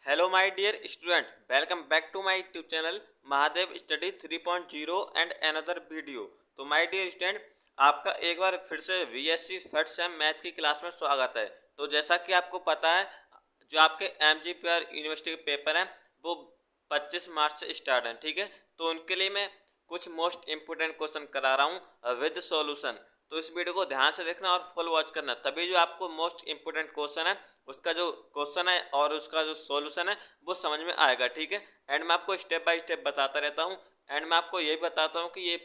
Hello my dear student, welcome back to my YouTube channel Mahadev study 3.0 and another video. तो my dear student, आपका एक बार फिर से VSC first sem math की class में स्वागत है। तो जैसा कि आपको पता है, जो आपके MGPR यूनिवर्सिटी के पेपर हैं वो 25 मार्च से स्टार्ट हैं, ठीक है। तो उनके लिए मैं कुछ मोस्ट इम्पोर्टेंट क्वेश्चन करा रहा हूँ विद सॉल्यूशन। तो इस वीडियो को ध्यान से देखना और फुल वॉच करना, तभी जो आपको मोस्ट इम्पोर्टेंट क्वेश्चन है उसका जो क्वेश्चन है और उसका जो सॉल्यूशन है वो समझ में आएगा, ठीक है। एंड मैं आपको स्टेप बाय स्टेप बताता रहता हूँ। एंड मैं आपको यही बताता हूँ कि ये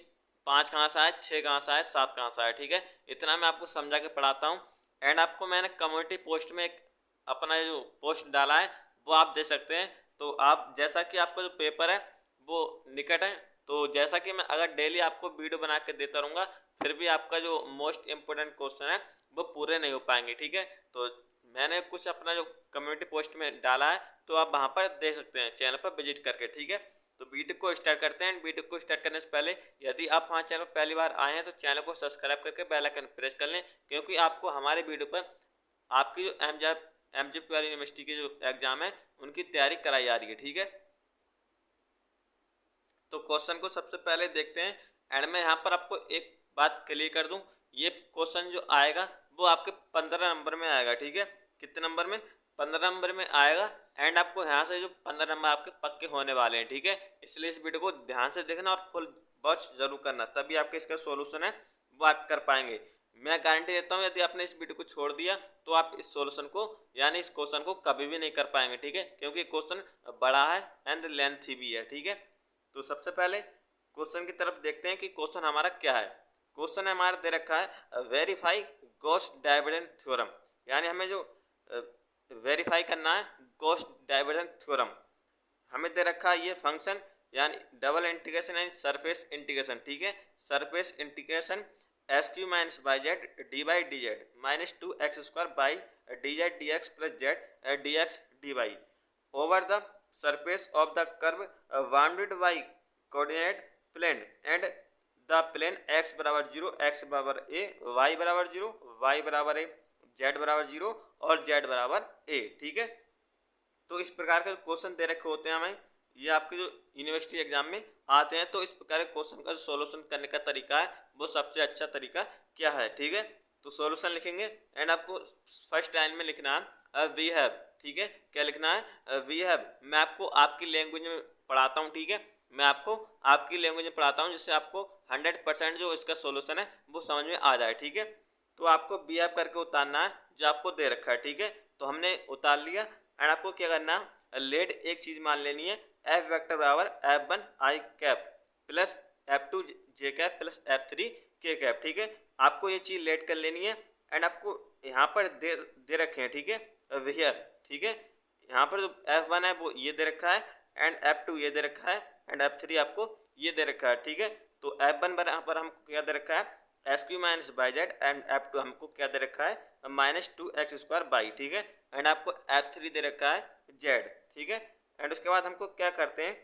5 कहाँ से आए, 6 कहाँ से आए, 7 कहाँ से आए, ठीक है। इतना मैं आपको समझा के पढ़ाता हूँ। एंड आपको मैंने कम्युनिटी पोस्ट में एक अपना जो पोस्ट डाला है वो आप दे सकते हैं। तो आप जैसा कि आपका जो पेपर है वो निकट है, तो जैसा कि मैं अगर डेली आपको वीडियो बना के देता रहूँगा फिर भी आपका जो मोस्ट इम्पोर्टेंट क्वेश्चन है वो पूरे नहीं हो पाएंगे, ठीक है। तो मैंने कुछ अपना जो कम्युनिटी पोस्ट में डाला है तो आप वहाँ पर देख सकते हैं चैनल पर विजिट करके, ठीक है। तो वीडियो को स्टार्ट करते हैं। वीडियो को स्टार्ट करने से पहले यदि आप हमारे चैनल पर पहली बार आए हैं तो चैनल को सब्सक्राइब करके बेल आइकन प्रेस कर लें, क्योंकि आपको हमारे वीडियो पर आपकी जो MGPR यूनिवर्सिटी की जो एग्जाम है उनकी तैयारी कराई जा रही है, ठीक है। तो क्वेश्चन को सबसे पहले देखते हैं। एंड मैं यहाँ पर आपको एक बात क्लियर कर दूं, ये क्वेश्चन जो आएगा वो आपके 15 नंबर में आएगा, ठीक है। कितने नंबर में? 15 नंबर में आएगा। एंड आपको यहाँ से जो 15 नंबर आपके पक्के होने वाले हैं, ठीक है। इसलिए इस वीडियो को ध्यान से देखना और फुल वॉच जरूर करना, तभी आपके इसका सोल्यूशन है वो आप कर पाएंगे। मैं गारंटी देता हूँ यदि आपने इस वीडियो को छोड़ दिया तो आप इस सॉल्यूशन को यानी इस क्वेश्चन को कभी भी नहीं कर पाएंगे, ठीक है, क्योंकि क्वेश्चन बड़ा है एंड लेंथी भी है, ठीक है। तो सबसे पहले क्वेश्चन की तरफ देखते हैं कि क्वेश्चन हमारा क्या है। क्वेश्चन हमारा दे रखा है वेरीफाई गॉस डाइवर्जेंस थ्योरम, यानी हमें जो वेरीफाई करना है गॉस डाइवर्जेंस थ्योरम। हमें दे रखा है ये फंक्शन यानी डबल इंटीग्रेशन यानी सरफेस इंटीग्रेशन, ठीक है। Surface integration S Q minus by Z D by D Z minus 2x² by D Z D X plus Z D x D Y over the surface of the curve bounded by coordinate plane and the plane x बराबर 0, x बराबर a, y बराबर 0, y बराबर a, z बराबर 0 और z बराबर a, ठीक है। तो इस प्रकार के क्वेश्चन दे रखे होते हैं हमें, ये आपके जो यूनिवर्सिटी एग्जाम में आते हैं। तो इस प्रकार के क्वेश्चन का जो सॉल्यूशन करने का तरीका है वो सबसे अच्छा तरीका क्या है, ठीक है। तो सॉल्यूशन लिखेंगे एंड आपको फर्स्ट लाइन में लिखना है वी हैव, ठीक है। क्या लिखना है? We have. मैं आपको आपकी लैंग्वेज में पढ़ाता हूँ, ठीक है। मैं आपको आपकी लैंग्वेज में पढ़ाता हूँ जिससे आपको 100% जो इसका सॉल्यूशन है वो समझ में आ जाए, ठीक है। तो आपको वी हैव करके उतारना है जो आपको दे रखा है, ठीक है। तो हमने उतार लिया। एंड आपको क्या करना है, लेट एक चीज मान लेनी है, एफ वेक्टर बराबर F1 आई कैप प्लस F2 जे कैप प्लस F3 के कैप, ठीक है। आपको ये चीज लेट कर लेनी है। एंड आपको यहाँ पर दे रखे हैं, ठीक है, वियर, ठीक है। यहाँ पर जो F1 है वो ये दे रखा है एंड F2 ये दे रखा है एंड F3 आपको ये दे रखा है, ठीक है। तो F1 पर हमको क्या दे रखा है, S Q minus by Z and F2 हमको क्या दे रखा है -2x² बाई, ठीक है। एंड आपको F3 दे रखा है z, ठीक है। एंड उसके बाद हमको क्या करते हैं,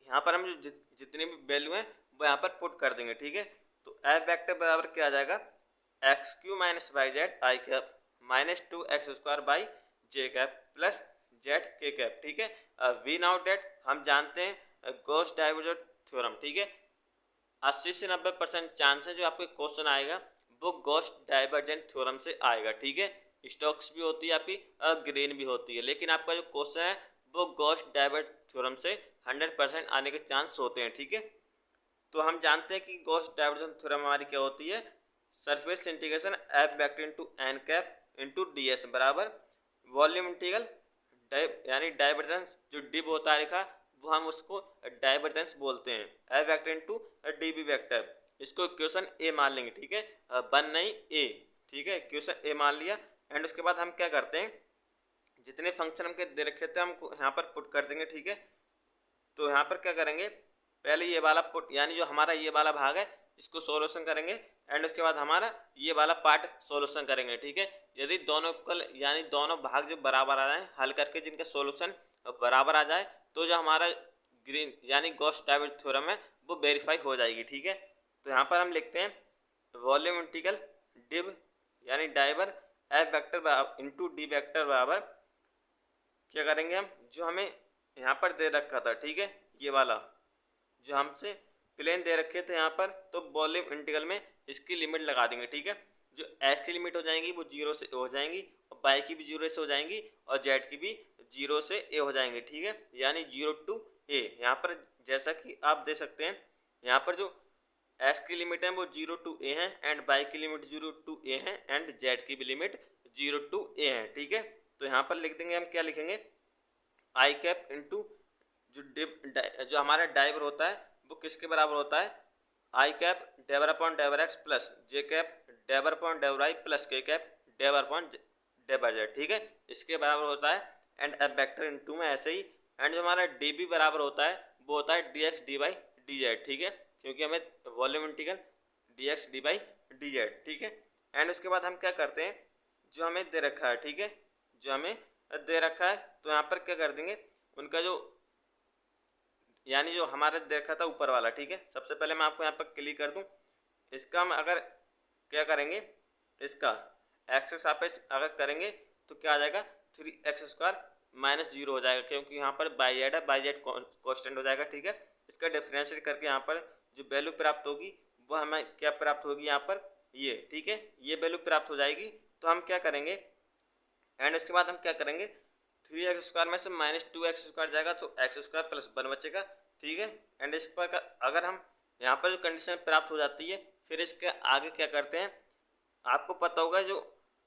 यहाँ पर हम जो जितनी भी वैल्यू हैं वो यहाँ पर पुट कर देंगे, ठीक है। तो एफ वेक्टर बराबर क्या आ जाएगा, x³ minus by Z I cap -2x² by J cap plus Z K cap, ठीक है। वी नाउ डेट हम जानते हैं गॉस डाइवर्जेंस थ्योरम, ठीक है। 80 से 90% चांस है जो आपके क्वेश्चन आएगा वो गॉस डाइवर्जेंट थ्योरम से आएगा, ठीक है। स्टोक्स भी होती है आपकी, ग्रीन भी होती है, लेकिन आपका जो क्वेश्चन है वो गॉस डाइवर्जेंट थ्योरम से 100% आने के चांस होते हैं, ठीक है। तो हम जानते हैं कि गॉस डाइवर्जेंट थ्योरम हमारी क्या होती है, surface integration F vector into N cap into D S बराबर वॉल्यूम इंटीग्रल यानी डाइवर्जेंस जो डिब होता है लिखा वो हम उसको डाइवर्जेंस बोलते हैं, F vector into D B vector. इसको इक्वेशन ए मान लेंगे, ठीक है, 1 नहीं ए, ठीक है। इक्वेशन ए मान लिया। एंड उसके बाद हम क्या करते हैं, जितने फंक्शन हमके दे रखे थे हमको यहाँ पर पुट कर देंगे, ठीक है। तो यहाँ पर क्या करेंगे, पहले ये वाला पुट यानी जो हमारा ये वाला भाग है इसको सॉल्यूशन करेंगे एंड उसके बाद हमारा ये वाला पार्ट सॉल्यूशन करेंगे, ठीक है। यदि दोनों इक्वल यानी दोनों भाग जो बराबर आ जाए हल करके जिनका सॉल्यूशन बराबर आ जाए तो जो हमारा ग्रीन यानी गॉस डाइवर्जेंस थ्योरम है वो वेरीफाई हो जाएगी, ठीक है। तो यहाँ पर हम लिखते हैं वॉल्यूम इंटीग्रल डिव यानी div F vector into D vector बराबर क्या करेंगे हम, जो हमें यहाँ पर दे रखा था, ठीक है, ये वाला जो हमसे प्लेन दे रखे थे यहाँ पर, तो वॉल्यूम इंटीग्रल में इसकी लिमिट लगा देंगे, ठीक है। जो एस की लिमिट हो जाएंगी वो 0 से हो जाएंगी, और बाई की भी 0 से हो जाएंगी, और जेड की भी 0 से ए हो जाएंगी, ठीक है, यानी 0 to ए। यहाँ पर जैसा कि आप दे सकते हैं, यहाँ पर जो एस की लिमिट है वो 0 to ए है, एंड बाई की लिमिट 0 to ए है, एंड जेड की भी लिमिट 0 to ए है, ठीक है। तो यहाँ पर लिख देंगे हम, क्या लिखेंगे, आई कैप इंटू जो हमारा डाइवर होता है वो किसके बराबर होता है, आई कैप डेवर अपॉन डेवर एक्स प्लस जे कैप डेवर अपॉन डेवर आई प्लस के कैप डेवर अपॉन डेवर जेड, ठीक है, इसके बराबर होता है। एंड एफ वेक्टर इनटू में ऐसे ही, एंड जो हमारा डी बी बराबर होता है वो होता है D x D Y D Z, ठीक है, क्योंकि हमें volume integral D x D Y D Z, ठीक है। एंड उसके बाद हम क्या करते हैं, जो हमें दे रखा है, ठीक है, जो हमें दे रखा है, तो यहाँ पर क्या कर देंगे, उनका जो यानी जो हमारा देखा था ऊपर वाला, ठीक है, सबसे पहले मैं आपको यहाँ पर क्लिक कर दूँ, इसका हम अगर क्या करेंगे, इसका एक्स के सापेक्ष अगर करेंगे तो क्या आ जाएगा, 3x² माइनस 0 हो जाएगा, क्योंकि यहाँ पर बाई जेड है, बाई जेड कॉन्स्टेंट हो जाएगा, ठीक है। इसका डिफरेंशिएट करके यहाँ पर जो वैल्यू प्राप्त होगी वो हमें क्या प्राप्त होगी, यहाँ पर ये, ठीक है, ये वैल्यू प्राप्त हो जाएगी। तो हम क्या करेंगे, एंड उसके बाद हम क्या करेंगे, 3x² में से -2x² जाएगा, तो x² प्लस 1 बचेगा, ठीक है। एंड इस पर अगर हम यहाँ पर जो कंडीशन प्राप्त हो जाती है, फिर इसके आगे क्या करते हैं, आपको पता होगा जो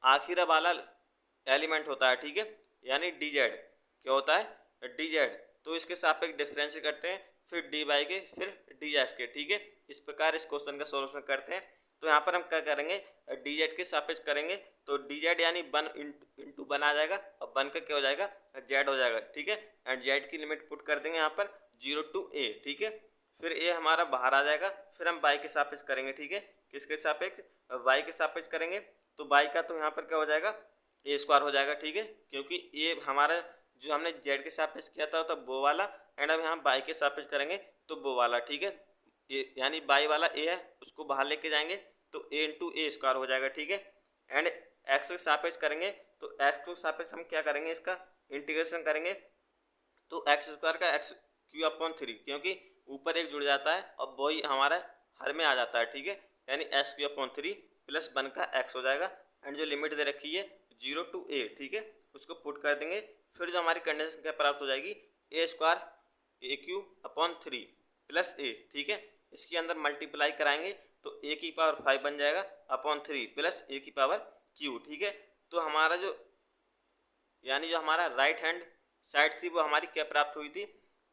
आखिर वाला एलिमेंट होता है, ठीक है, यानी डी जेड, क्या होता है, डी जेड, तो इसके सापेक्ष डिफरेंशिएट करते हैं, फिर डी वाई के, फिर डी एक्स के, ठीक है। इस प्रकार इस क्वेश्चन का सॉल्यूशन करते हैं। तो यहाँ पर हम क्या करेंगे, डी जेड के सापेक्ष करेंगे, तो डी जेड यानी 1 इंटू 1 आ जाएगा, और 1 का क्या हो जाएगा, जेड हो जाएगा, ठीक है। एंड जेड की लिमिट पुट कर देंगे यहाँ पर 0 to ए, ठीक है, फिर ए हमारा बाहर आ जाएगा, फिर हम वाई के सापेक्ष करेंगे, ठीक है, किसके सापेक्ष, वाई के सापेक्ष करेंगे, तो वाई का तो यहाँ पर क्या हो जाएगा, a² हो जाएगा, ठीक है, क्योंकि ये हमारा जो हमने जेड के सापेक्ष किया था तो वो वाला, एंड अब यहाँ बाई के सापेक्ष करेंगे तो वो वाला, ठीक है, ये यानी बाई वाला ए है, उसको बाहर लेके जाएंगे तो a इंटू a² हो जाएगा, ठीक है। एंड एक्स के सापेक्ष करेंगे, तो एक्स के सापेक्ष हम क्या करेंगे, इसका इंटीग्रेशन करेंगे, तो x² का x³ 3, क्योंकि ऊपर एक जुड़ जाता है और वही हमारा हर में आ जाता है, ठीक है, यानी x³ प्लस 1 का x हो जाएगा। एंड जो लिमिट दे रखी है 0 to a, ठीक है, उसको पुट कर देंगे, फिर जो हमारी कंडीशन क्या प्राप्त हो जाएगी, a² a³ प्लस a, ठीक है, इसके अंदर मल्टीप्लाई कराएंगे तो a की पावर 5 बन जाएगा अपॉन 3 प्लस a की पावर q, ठीक है। तो हमारा जो यानी जो हमारा राइट हैंड साइड थी वो हमारी क्या प्राप्त हुई थी,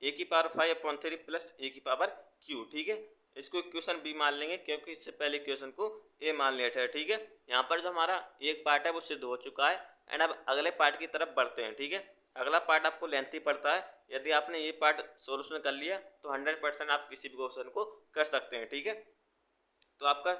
a की पावर 5 अपॉन 3 प्लस a की पावर q, ठीक है। इसको इक्वेशन बी मान लेंगे, क्योंकि इससे पहले इक्वेशन को ए मान लिया था, ठीक है। यहाँ पर जो हमारा एक पार्ट है वो सिद्ध हो चुका है, एंड अब अगले पार्ट की तरफ बढ़ते हैं, ठीक है। अगला पार्ट आपको लेंथी पड़ता है, यदि आपने ये पार्ट सोल्यूशन कर लिया तो 100% आप किसी भी क्वेश्चन को कर सकते हैं, ठीक है। तो आपका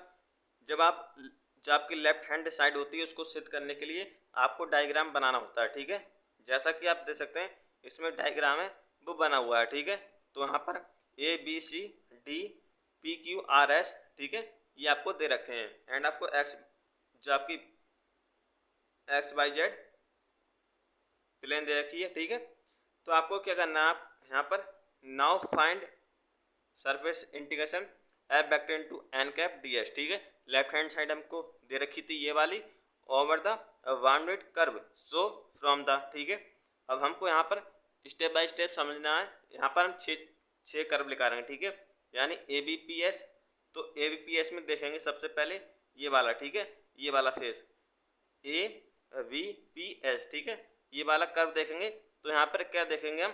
जब आपकी लेफ्ट हैंड साइड होती है उसको सिद्ध करने के लिए आपको डायग्राम बनाना होता है, ठीक है, जैसा कि आप देख सकते हैं इसमें डायग्राम है वो बना हुआ है, ठीक है। तो यहाँ पर A B C D P Q R S, ठीक है, ये आपको दे रखे हैं, एंड आपको एक्स जो आपकी एक्स वाई जेड प्लेन दे रखी है, ठीक है। तो आपको क्या करना है, आप यहाँ पर now find surface integration F vector into N cap D S, ठीक है, लेफ्ट हैंड साइड हमको दे रखी थी ये वाली, over the bounded curve so from the, ठीक है। अब हमको यहाँ पर स्टेप बाय स्टेप समझना है, यहाँ पर हम छः कर्व लिखा रहे हैं, ठीक है, यानी ए बी पी एस। तो ए बी पी एस में देखेंगे सबसे पहले ये वाला, ठीक है, ये वाला face A V P S, ठीक है, ये वाला कर्व देखेंगे। तो यहाँ पर क्या देखेंगे हम,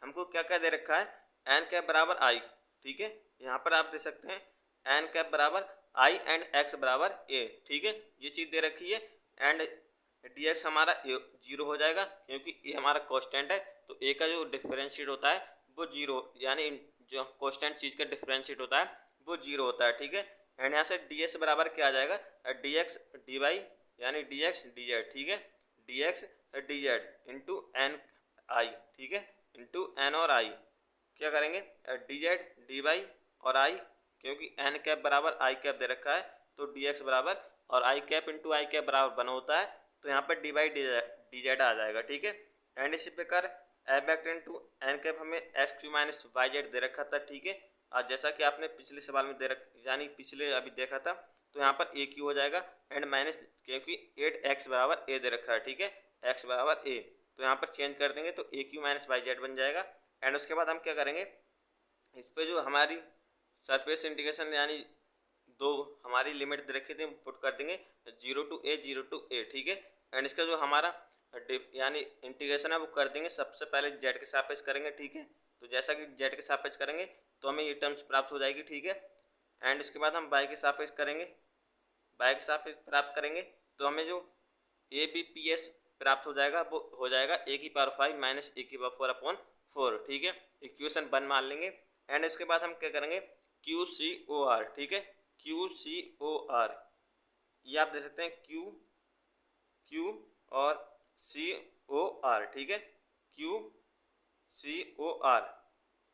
हमको क्या क्या दे रखा है, एन कैप बराबर आई, ठीक है, यहाँ पर आप दे सकते हैं एन कैप बराबर आई एंड एक्स बराबर ए, ठीक है, ये चीज़ दे रखी है। एंड डी एक्स हमारा 0 हो जाएगा, क्योंकि ए हमारा कॉन्स्टेंट है, तो ए का जो डिफरेंशिएट होता है वो 0, यानी जो कॉन्स्टेंट चीज़ का डिफरेंशिएट होता है वो 0 होता है, ठीक है। एंड यहाँ से डी एक्स बराबर क्या आ जाएगा, डी एक्स डी वाई, यानी डी एक्स डी जेड, ठीक है, D x d z into n i, ठीक है, इंटू एन और आई क्या करेंगे, डी जेड डी वाई और आई, क्योंकि एन कैप बराबर आई कैप दे रखा है, तो डी एक्स बराबर और i cap into i cap बराबर 1 होता है, तो यहाँ पर डी वाई डी जेड आ जाएगा, ठीक है। एंड इसी प्रकार f vector into N cap हमें x q minus Y z दे रखा था, ठीक है। और जैसा कि आपने पिछले सवाल में यानी पिछले अभी देखा था, तो यहाँ पर ए क्यू हो जाएगा एंड माइनस, क्योंकि 8x बराबर ए दे रखा है, ठीक है, x बराबर ए, तो यहाँ पर चेंज कर देंगे तो ए क्यू माइनस वाई जेड बन जाएगा। एंड उसके बाद हम क्या करेंगे, इस पर जो हमारी सरफेस इंटीग्रेशन यानी दो हमारी लिमिट दे रखी थी पुट कर देंगे 0 टू ए, ठीक है। एंड इसका जो हमारा यानी इंटीग्रेशन है वो कर देंगे, सबसे पहले जेड के सापेक्ष करेंगे, ठीक है। तो जैसा कि जेड के सापेक्ष करेंगे तो हमें ये टर्म्स प्राप्त हो जाएगी, ठीक है। एंड इसके बाद हम वाई के सापेक्ष करेंगे, वाई के सापेक्ष प्राप्त करेंगे तो हमें जो ए बी पी एस प्राप्त हो जाएगा वो हो जाएगा ए की पावर 5 माइनस ए की पावर 4 अपॉन 4, ठीक है। इक्वेशन 1 मान लेंगे। एंड इसके बाद हम क्या करेंगे, क्यू सी ओ आर, ठीक है, क्यू सी ओ आर, ये आप दे सकते हैं क्यू और सी ओ आर, ठीक है, क्यू सी ओ आर,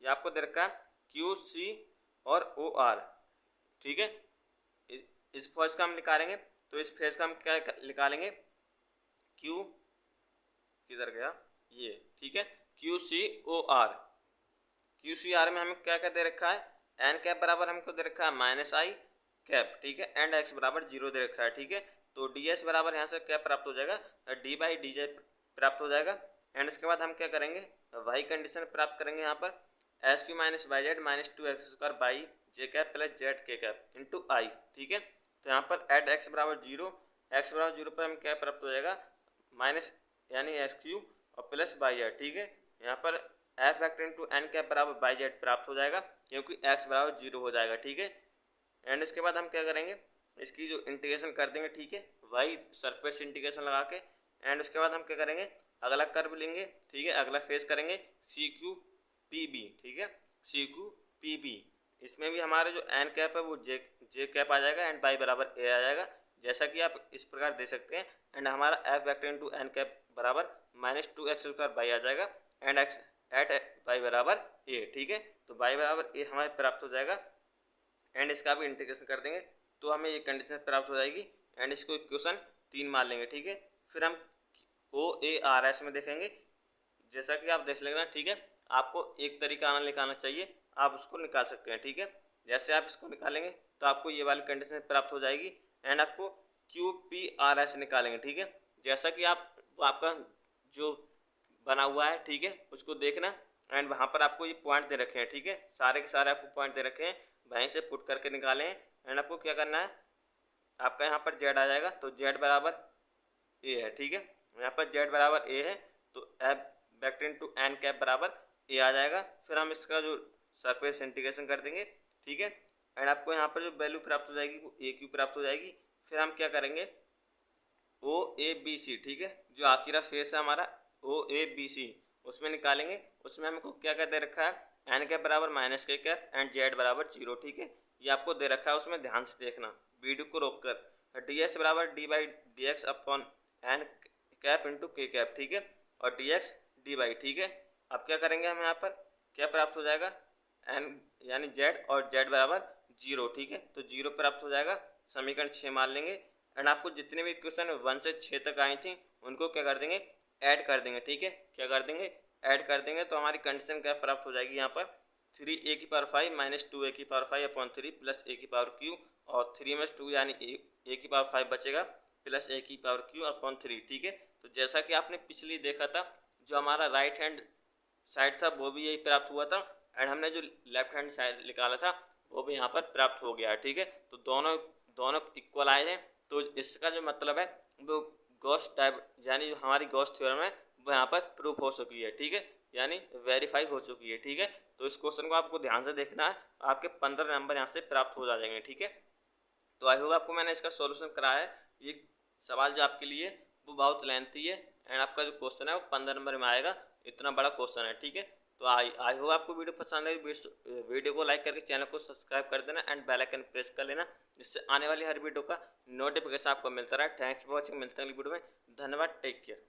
ये आपको दे रखा है क्यू सी और ओ आर, ठीक है। इस फेज का हम निकालेंगे, तो इस फेज का हम क्या निकालेंगे, क्यू किधर गया ये, ठीक है, Q C O R, Q C R में हमें क्या क्या दे रखा है, एन कैप बराबर हमको दे रखा है माइनस आई कैप, ठीक है, एंड एक्स बराबर 0 दे रखा है, ठीक है। तो डी एस बराबर यहाँ से क्या प्राप्त हो जाएगा, डी बाई डी जे प्राप्त हो जाएगा। एंड उसके बाद हम क्या करेंगे, वाई कंडीशन प्राप्त करेंगे, यहाँ पर S Q minus Y Z minus 2x² by J cap plus Z K cap into I, ठीक है। तो यहाँ पर एट एक्स बराबर 0, एक्स बराबर 0 पर हम क्या प्राप्त हो जाएगा, माइनस यानी एस क्यू और प्लस बाई जेड, ठीक है। यहाँ पर F vector into N cap बराबर बाई जेड प्राप्त हो जाएगा, क्योंकि एक्स बराबर 0 हो जाएगा, ठीक है। एंड इसके बाद हम क्या करेंगे, इसकी जो इंटीग्रेशन कर देंगे, ठीक है, वाई सरफेस इंटीग्रेशन लगा के। एंड उसके बाद हम क्या करेंगे, अगला कर्व लेंगे, ठीक है, अगला फेस करेंगे सी क्यू पी बी, ठीक है, सी क्यू पी बी, इसमें भी हमारे जो एन कैप है वो जे कैप आ जाएगा एंड बाई बराबर ए आ जाएगा, जैसा कि आप इस प्रकार दे सकते हैं। एंड हमारा F vector into N cap बराबर माइनस 2x² बाई आ जाएगा एंड एक्स एट बाई बराबर ए, ठीक है। तो बाई बराबर ए हमारे प्राप्त हो जाएगा एंड इसका भी इंटीग्रेशन कर देंगे तो हमें ये कंडीशन प्राप्त हो जाएगी। एंड इसको इक्वेशन 3 मान लेंगे, ठीक है। फिर हम ओ ए आर एस में देखेंगे, जैसा कि आप देख लेना, ठीक है। आपको एक तरीका निकालना चाहिए, आप उसको निकाल सकते हैं, ठीक है। जैसे आप इसको निकालेंगे तो आपको ये वाली कंडीशन प्राप्त हो जाएगी एंड आपको क्यू पी आर एस निकालेंगे, ठीक है। जैसा कि आपका जो बना हुआ है, ठीक है, उसको देखना एंड वहाँ पर आपको ये पॉइंट दे रखे हैं, ठीक है, सारे के सारे आपको पॉइंट दे रखे हैं, वहीं से पुट करके निकालें। एंड आपको क्या करना है, आपका यहाँ पर जेड आ जाएगा, तो जेड बराबर ए है, ठीक है, यहाँ पर जेड बराबर ए है, तो F vector into N cap बराबर ए आ जाएगा। फिर हम इसका जो सरफेस इंटीग्रेशन कर देंगे, ठीक है। एंड आपको यहाँ पर जो वैल्यू प्राप्त हो जाएगी वो ए क्यू प्राप्त हो जाएगी। फिर हम क्या करेंगे, ओ ए बी सी, ठीक है, जो आखिरी फेस है हमारा ओ ए बी सी, उसमें निकालेंगे। उसमें हमको क्या क्या दे रखा है, एन कैप बराबर माइनस के कैप एंड जेड बराबर 0, ठीक है, ये आपको दे रखा है, उसमें ध्यान से देखना, वीडियो को रोक कर। डी एक्स बराबर D by D X upon N cap into K cap, ठीक है, और डी एक्स डी बाई, ठीक है। अब क्या करेंगे, हम यहाँ पर क्या प्राप्त हो जाएगा, एन यानी जेड और जेड बराबर 0, ठीक है, तो 0 प्राप्त हो जाएगा, समीकरण 6 मान लेंगे। एंड आपको जितने भी इक्वेशन 1 से 6 तक आई थी उनको क्या कर देंगे, ऐड कर देंगे, ठीक है, क्या कर देंगे, ऐड कर देंगे, तो हमारी कंडीशन क्या प्राप्त हो जाएगी, यहाँ पर 3a की पावर 5 माइनस 2a की पावर 5 अपॉन 3 प्लस a की पावर q, और 3 में 2 यानी a की पावर 5 बचेगा प्लस a की पावर q अपॉन 3, ठीक है। तो जैसा कि आपने पिछली देखा था, जो हमारा राइट हैंड साइड था वो भी यही प्राप्त हुआ था एंड हमने जो लेफ्ट हैंड साइड निकाला था वो भी यहाँ पर प्राप्त हो गया, ठीक है। तो दोनों इक्वल आए हैं, तो इसका जो मतलब है वो गॉस टाइप यानी जो हमारी गॉस थ्योरम है वो यहाँ पर प्रूफ हो चुकी है, ठीक है, यानी वेरीफाई हो चुकी है, ठीक है। तो इस क्वेश्चन को आपको ध्यान से देखना है, आपके 15 नंबर यहाँ से प्राप्त हो जाएंगे, ठीक है। तो आई होप आपको मैंने इसका सॉल्यूशन कराया है। ये सवाल जो आपके लिए वो बहुत लेंथी है एंड आपका जो क्वेश्चन है वो 15 नंबर में आएगा, इतना बड़ा क्वेश्चन है, ठीक है। तो आई होप आपको वीडियो पसंद आई, वीडियो को लाइक करके चैनल को सब्सक्राइब कर देना एंड बेल आइकन प्रेस कर लेना, जिससे आने वाली हर वीडियो का नोटिफिकेशन आपको मिलता रहे। थैंक्स फॉर वॉचिंग, मिलते हैं अगली वीडियो में, धन्यवाद, टेक केयर।